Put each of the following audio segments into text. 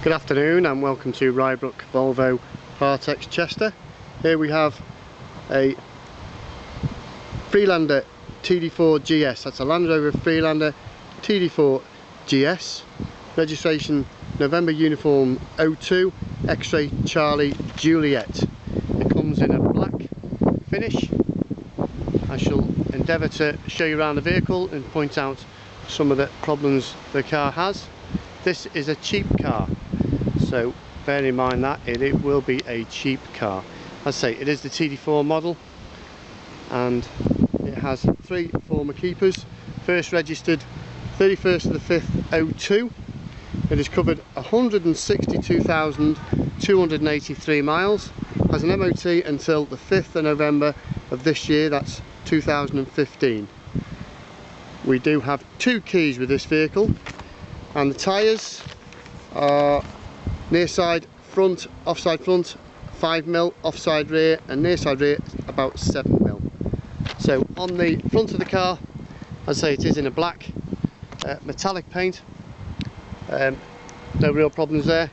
Good afternoon and welcome to Rybrook Volvo Partex Chester. Here we have a Freelander TD4 GS. That's a Land Rover Freelander TD4 GS. Registration November Uniform 02 X-Ray Charlie Juliet. It comes in a black finish. I shall endeavour to show you around the vehicle and point out some of the problems the car has. This is a cheap car, so bear in mind that it will be a cheap car. As I say, it is the TD4 model and it has 3 former keepers. First registered 31st of the 5th 02. It has covered 162,283 miles. Has an MOT until the 5th of November of this year, that's 2015. We do have 2 keys with this vehicle, and the tyres are near side front, offside front 5mm, offside rear, and near side rear about 7mm. So on the front of the car, as I say, it is in a black metallic paint. No real problems there.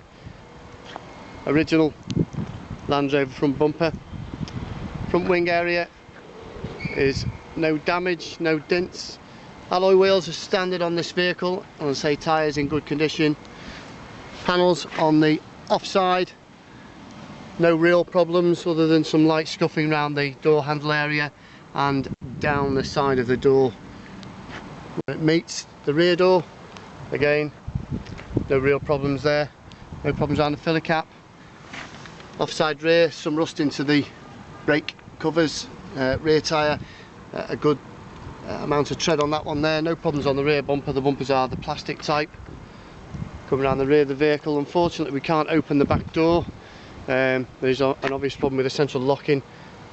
Original Land Rover front bumper. Front wing area is no damage, no dents. Alloy wheels are standard on this vehicle, and I say tyres in good condition. Panels on the offside, no real problems other than some light scuffing around the door handle area and down the side of the door where it meets the rear door. Again, no real problems there. No problems on the filler cap. Offside rear, some rust into the brake covers. Rear tyre, a good amount of tread on that one there. No problems on the rear bumper. The bumpers are the plastic type. Coming around the rear of the vehicle, unfortunately we can't open the back door. There's an obvious problem with the central locking,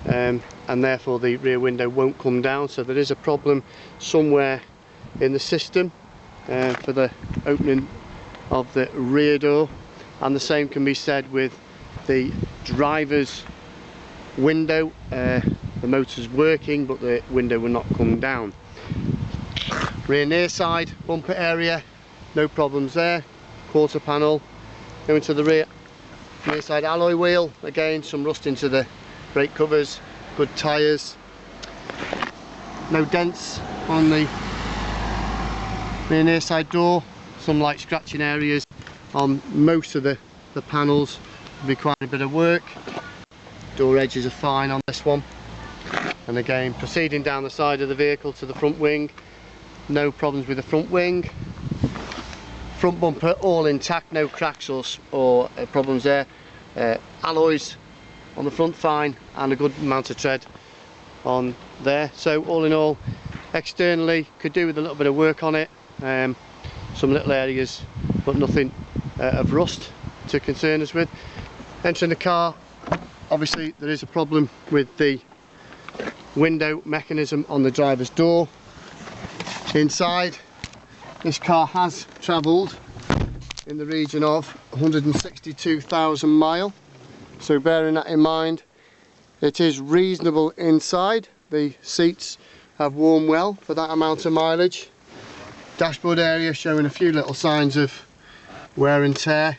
and therefore the rear window won't come down, so there is a problem somewhere in the system for the opening of the rear door. And the same can be said with the driver's window. The motor's working but the window will not come down. Rear near side bumper area, no problems there. Quarter panel. Going to the rear near side alloy wheel, again some rust into the brake covers. Good tyres, no dents on the rear near side door. Some light scratching areas on most of the panels, require a bit of work. Door edges are fine on this one. And again, proceeding down the side of the vehicle to the front wing, no problems with the front wing. Front bumper all intact, no cracks or problems there. Alloys on the front fine, and a good amount of tread on there. So all in all, externally could do with a little bit of work on it. Some little areas, but nothing of rust to concern us with. Entering the car, obviously there is a problem with the window mechanism on the driver's door. Inside, this car has travelled in the region of 162,000 miles, so bearing that in mind, it is reasonable inside. The seats have worn well for that amount of mileage. Dashboard area showing a few little signs of wear and tear,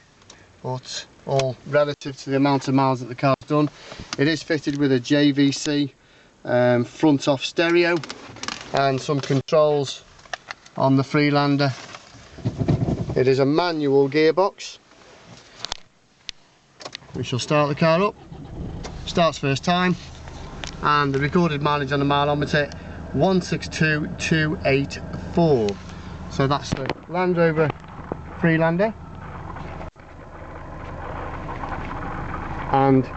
but all relative to the amount of miles that the car's done. It is fitted with a JVC front off stereo and some controls on the Freelander. It is a manual gearbox. We shall start the car up. Starts first time, and the recorded mileage on the mileometer 162,284. So that's the Land Rover Freelander, and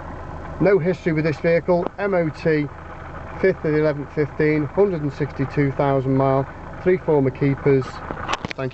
no history with this vehicle. MOT 5th of the 11th 15, 162,000 miles, 3 former keepers. Thank you for